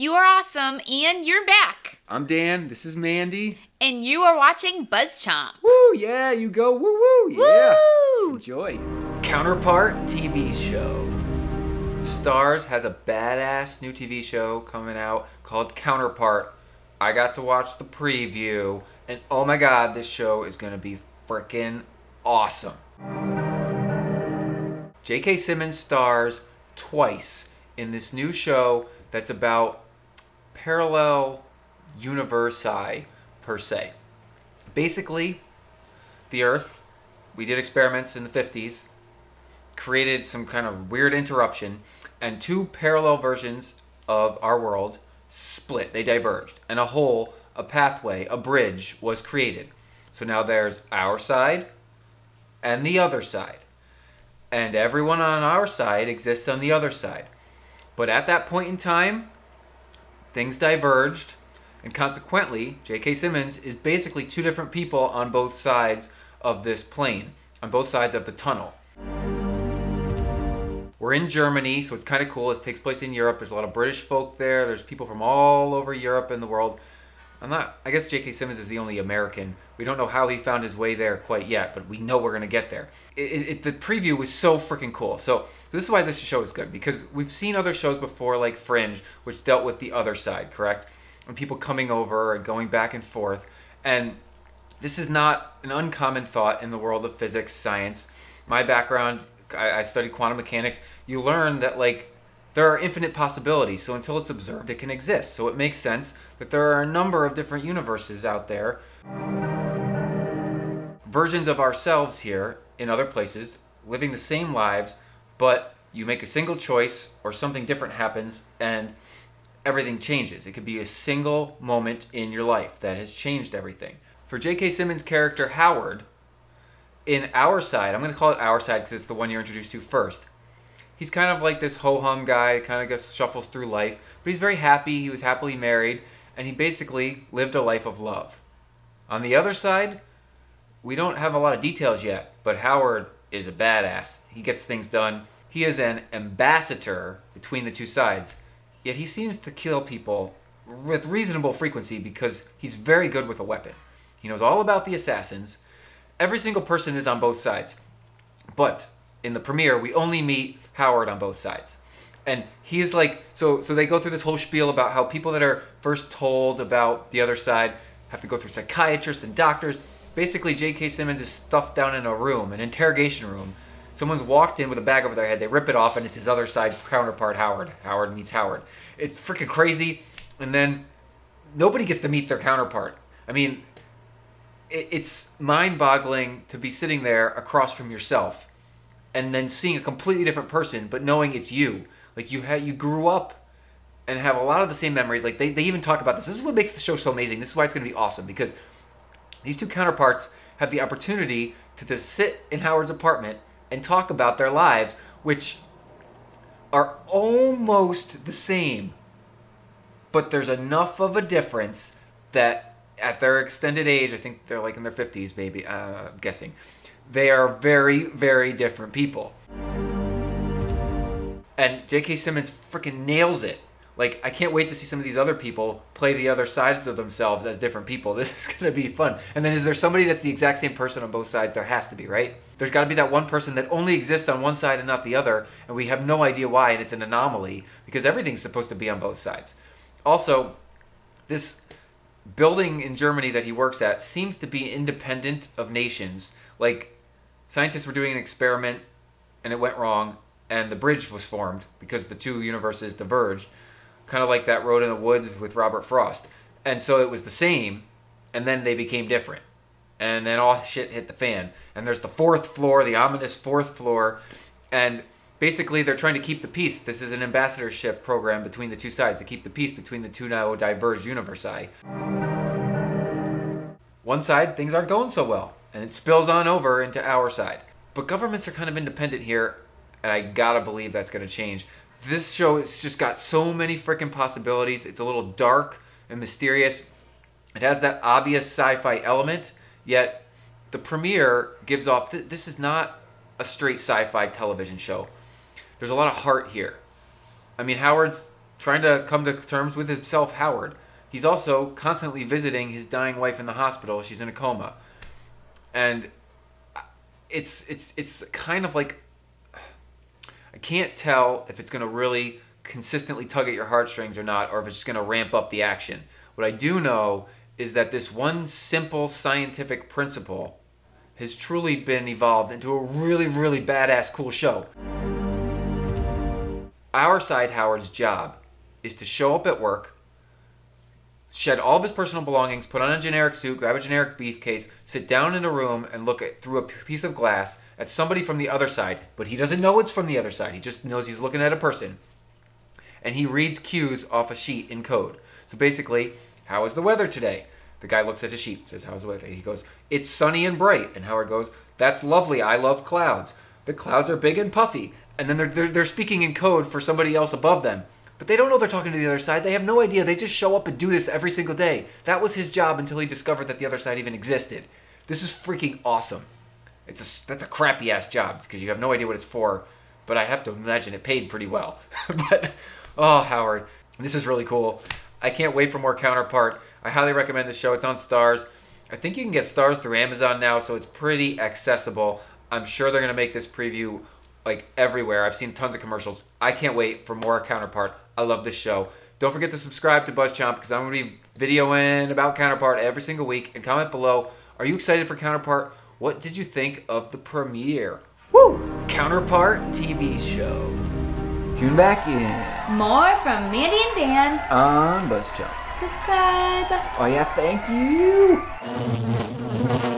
You are awesome, and you're back. I'm Dan, this is Mandy. And you are watching BuzzChomp. Woo, yeah, you go, woo, woo, yeah. Woo! Enjoy. Counterpart TV show. STARZ has a badass new TV show coming out called Counterpart. I got to watch the preview, and oh my god, this show is going to be freaking awesome. J.K. Simmons stars twice in this new show that's about parallel universi, per se. Basically, the Earth, we did experiments in the 50s, created some kind of weird interruption, and two parallel versions of our world split, they diverged, and a hole, a pathway, a bridge was created. So now there's our side and the other side. And everyone on our side exists on the other side. But at that point in time, things diverged, and consequently, J.K. Simmons is basically two different people on both sides of this plane, on both sides of the tunnel. We're in Germany, so it's kind of cool. It takes place in Europe. There's a lot of British folk there. There's people from all over Europe and the world. I guess J.K. Simmons is the only American. We don't know how he found his way there quite yet, but we know we're going to get there. The preview was so freaking cool. So this is why this show is good, because we've seen other shows before like Fringe, which dealt with the other side, correct? And people coming over and going back and forth. And this is not an uncommon thought in the world of physics, science. My background, I studied quantum mechanics. You learn that there are infinite possibilities, so until it's observed, it can exist. So it makes sense that there are a number of different universes out there. Versions of ourselves here in other places, living the same lives, but you make a single choice or something different happens and everything changes. It could be a single moment in your life that has changed everything. For J.K. Simmons' character Howard, in Our Side, I'm going to call it Our Side because it's the one you're introduced to first. He's kind of like this ho-hum guy, kind of just shuffles through life, but he's very happy, he was happily married, and he basically lived a life of love. On the other side, we don't have a lot of details yet, but Howard is a badass. He gets things done. He is an ambassador between the two sides, yet he seems to kill people with reasonable frequency because he's very good with a weapon. He knows all about the assassins. Every single person is on both sides, but in the premiere, we only meet Howard on both sides. And he is like, so they go through this whole spiel about how people that are first told about the other side have to go through psychiatrists and doctors. Basically, J.K. Simmons is stuffed down in a room, an interrogation room. Someone's walked in with a bag over their head, they rip it off, and it's his other side counterpart, Howard. Howard meets Howard. It's freaking crazy, and then nobody gets to meet their counterpart. I mean, it's mind-boggling to be sitting there across from yourself and then seeing a completely different person, but knowing it's you. Like you grew up and have a lot of the same memories. Like they even talk about this. This is what makes the show so amazing. This is why it's going to be awesome, because these two counterparts have the opportunity to just sit in Howard's apartment and talk about their lives, which are almost the same, but there's enough of a difference that at their extended age, I think they're like in their 50s, maybe, I'm guessing, they are very, very different people. And J.K. Simmons freaking nails it. Like, I can't wait to see some of these other people play the other sides of themselves as different people. This is going to be fun. And then is there somebody that's the exact same person on both sides? There has to be, right? There's got to be that one person that only exists on one side and not the other, and we have no idea why, and it's an anomaly, because everything's supposed to be on both sides. Also, this building in Germany that he works at seems to be independent of nations. Like, scientists were doing an experiment, and it went wrong, and the bridge was formed because the two universes diverged. Kind of like that Road in the Woods with Robert Frost. And so it was the same, and then they became different. And then all shit hit the fan. And there's the fourth floor, the ominous fourth floor, and basically they're trying to keep the peace. This is an ambassadorship program between the two sides to keep the peace between the two now diverged universi. One side, things aren't going so well, and it spills on over into our side. But governments are kind of independent here, and I gotta believe that's gonna change. This show has just got so many freaking possibilities. It's a little dark and mysterious. It has that obvious sci-fi element, yet the premiere gives off, this is not a straight sci-fi television show. There's a lot of heart here. I mean, Howard's trying to come to terms with himself, Howard. He's also constantly visiting his dying wife in the hospital. She's in a coma. And it's kind of like, I can't tell if it's going to really consistently tug at your heartstrings or not, or if it's just going to ramp up the action. What I do know is that this one simple scientific principle has truly been evolved into a really, really badass, cool show. Our side Howard's job is to show up at work, shed all of his personal belongings, put on a generic suit, grab a generic briefcase, sit down in a room and look through a piece of glass at somebody from the other side. But he doesn't know it's from the other side. He just knows he's looking at a person. And he reads cues off a sheet in code. So basically, how is the weather today? The guy looks at a sheet, says, how's the weather? He goes, it's sunny and bright. And Howard goes, that's lovely. I love clouds. The clouds are big and puffy. And then they're speaking in code for somebody else above them. But they don't know they're talking to the other side. They have no idea. They just show up and do this every single day. That was his job until he discovered that the other side even existed. This is freaking awesome. That's a crappy-ass job because you have no idea what it's for. But I have to imagine it paid pretty well. But, oh, Howard, this is really cool. I can't wait for more Counterpart. I highly recommend this show. It's on STARZ. I think you can get STARZ through Amazon now, so it's pretty accessible. I'm sure they're going to make this preview like everywhere. I've seen tons of commercials. I can't wait for more Counterpart. I love this show. Don't forget to subscribe to BuzzChomp because I'm going to be videoing about Counterpart every single week. And comment below, are you excited for Counterpart? What did you think of the premiere? Woo! Counterpart TV show. Tune back in. More from Mandy and Dan on BuzzChomp. Subscribe. Oh yeah, thank you.